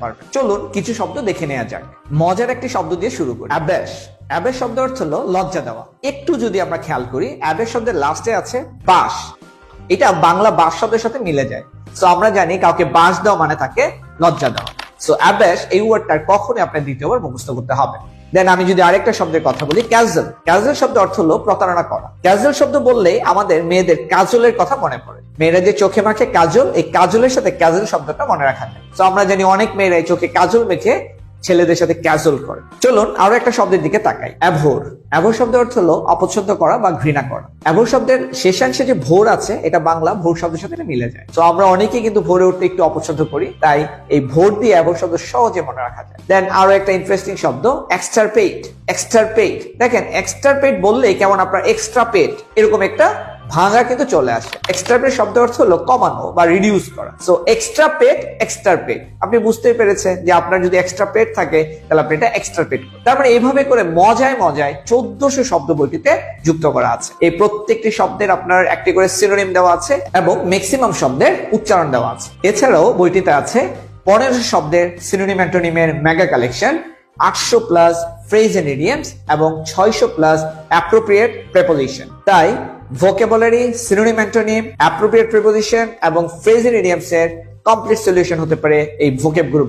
পারবেন। চলুন কিছু শব্দ দেখে নেওয়া যাক। মজার একটি শব্দ দিয়ে শুরু করি, অ্যাবেশ। অ্যাবেশ শব্দ অর্থ হলো লজ্জা দেওয়া। একটু যদি আমরা খেয়াল করি, অ্যাবেশ শব্দের লাস্টে আছে বাস। এটা বাংলা বাস শব্দের সাথে মিলে যায়। সো আমরা জানি কাউকে বাস দেওয়া মানে তাকে লজ্জা দেওয়া। সো অ্যাবেশ এই ওয়ার্ডটার কখনোই আপনার দ্বিতীয়বার মুখস্থ করতে হবে। দেন আমি যদি আরেকটা শব্দের কথা বলি, ক্যাজুয়াল। ক্যাজুয়াল শব্দ অর্থ হলো প্রতারণা করা। ক্যাজুয়াল শব্দ বললেই আমাদের মেয়েদের কাজলের কথা মনে পড়ে। মেয়েরা যে চোখে মাখে কাজল, এই কাজলের সাথে ক্যাজুয়াল শব্দটা মনে রাখা যায়। তো আমরা জানি অনেক মেয়েরাই চোখে কাজল মেখে ছেলেদের সাথে ক্যাজল করে। চলুন আরো একটা শব্দের দিকে তাকাই, অ্যাভোর। অ্যাভোর শব্দের অর্থ হলো অপছন্দ করা বা ঘৃণা করা। অ্যাভোর শব্দের শেষাংশে যে ভোর আছে, এটা বাংলা ভোর শব্দের সাথে মিলে যায়। তো আমরা অনেকেই কিন্তু ভোরে উঠতে একটু অপছন্দ করি, তাই এই ভোর দিয়ে অ্যাভোর শব্দ সহজে মনে রাখা যায়। দেন আরো একটা ইন্টারেস্টিং শব্দ, এক্সটারপেট। এক্সটারপেট, দেখেন এক্সটারপেট বললেই কেমন আপনার এক্সট্রা পেট এরকম একটা ভাঙা কিন্তু চলে আসে। এক্সট্রাপেট শব্দ অর্থ হলো কমানো বা রিডিউস করা। সো এক্সট্রা পেট, এক্সট্রাপেট, আপনি বুঝতেই পেরেছেন যে আপনার যদি এক্সট্রা পেট থাকে তাহলে আপনি এটা এক্সট্রাপেট করেন। তার মানে এইভাবে করে মজায় মজায় 1400 শব্দ বইটিতে যুক্ত করা আছে। এই প্রত্যেকটি শব্দের আপনার একটি করে সিনোনিম দেওয়া আছে এবং ম্যাক্সিমাম শব্দের উচ্চারণ দেওয়া আছে। এছাড়াও বইটিতে আছে 1500 শব্দের সিনোনিম অ্যান্টোনিমের mega collection, 800 plus phrase and idioms এবং 600 প্লাস অ্যাপ্রোপ্রিয়েট প্রেপোজিশন। তাই vocabulary, synonym antonym, appropriate preposition এবং ফ্রেজ এন্ড ইডিয়মস এর কমপ্লিট সলিউশন হতে পারে এই ভোকেব গ্রুপ।